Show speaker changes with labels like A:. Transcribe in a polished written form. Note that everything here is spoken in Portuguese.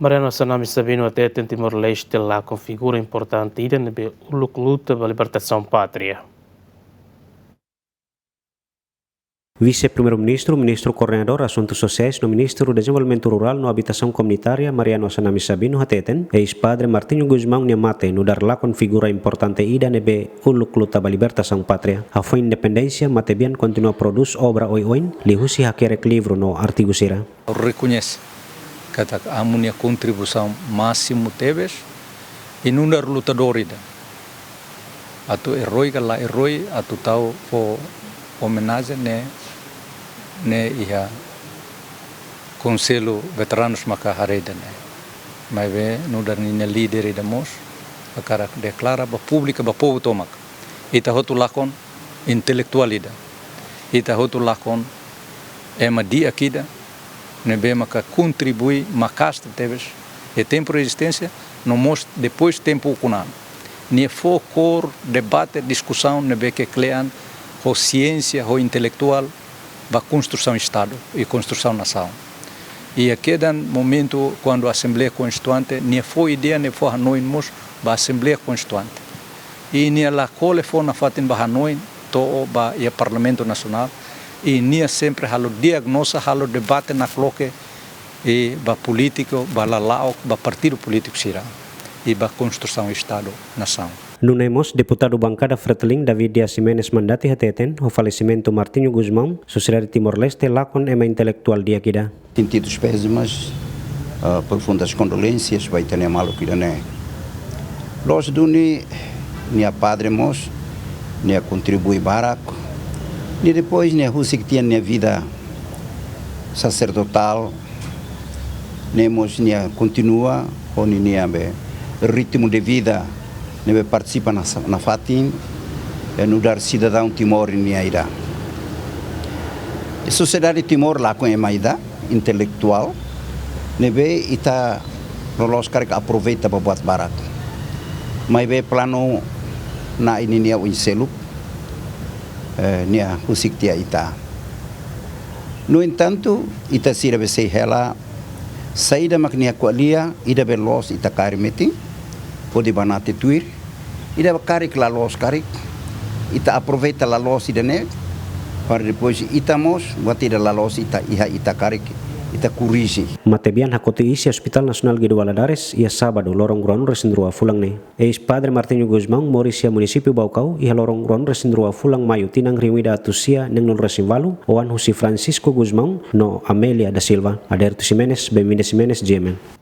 A: Mariano Sanami Sabino até em Timor-Leste lá com figura importante e na luta pela libertação pátria.
B: Vice-Primeiro-Ministro, Ministro Coordenador Assuntos Sociais no Ministro do Desenvolvimento Rural no Habitação Comunitária, Mariano Sanami Sabino hateten, ex-padre Martinho Guzmão Niamate no dar lá com figura importante ida nebe uluk luta ba libertação pátria. A foi independência, Matebian continua produz obra oi-oin, lihusi hakerek livro no artigo sira.
C: Reconhece que a minha contribuição máximo teves e não dar lutador ida. A tu herói gala herói a tu tau for homenagem ne ia Conselho Veteranos Macahareda ne. Mas ve não dar nem líder ida mos a cara declara ba pública ba povo tomak. Ita hotu lakon intelectualida. Ita hotu lakon ema dia akida ne be maka contribui macasta teves e tempo resistência no most depois tempo kunan. Ne fo cor debate discussão ne be que clean a ciência, a intelectual, a construção do Estado e construção da nação. E aqui é um momento quando a Assembleia Constituinte não foi ideia, não foi Hanoi, mas a Assembleia Constituinte. E não a cole foi na fatin ba Hanoi, to ba o Parlamento Nacional, e não sempre halo diagnóstico, halo debate na cloque e ba político, ba lao, ba partido político será e ba construção do Estado, nação.
B: Nunemos, deputado bancada Freteling David Dias Jimenez mandati hateten, o falecimento Martinho Guzmão, sociedade Timor-Leste, lacon ema intelectual dia kida.
D: Sentidos péssimas, profundas condolências, vai ter malo que né. Nós do ni padre mos, ni contribui baraco, ni depois ni russa que tinha vida sacerdotal, nemos ni continua ou ni ritmo de vida nebe participa na fatin e no dar cidadão Timor ni aida. A sociedade Timor lá com emaida intelectual nebe ita rolos que aproveita para buat barat. Mas be plano na ininia o inselu nia husik tia ita. No entanto, ita sira be sei hela saída maknia qualia ida be los ita karimeti pode banate tuir ida karik la los karik ita aproveita la los ida ne para depois itamos batida la los ita karik ita corrige.
B: Matebian hakoti isi Hospital Nasional Guido Valadares ia sábado lorong ruan resindrua fulang ne. Ex-padre Martinho Guzmão Morisia município Baucau ia lorong ruan resindrua fulang mayu tinang riwida atusia neng non resimvalu oan husi Francisco Guzmão no Amelia da Silva. Aderto Jimenez, Bemida Jimenez, Jemen.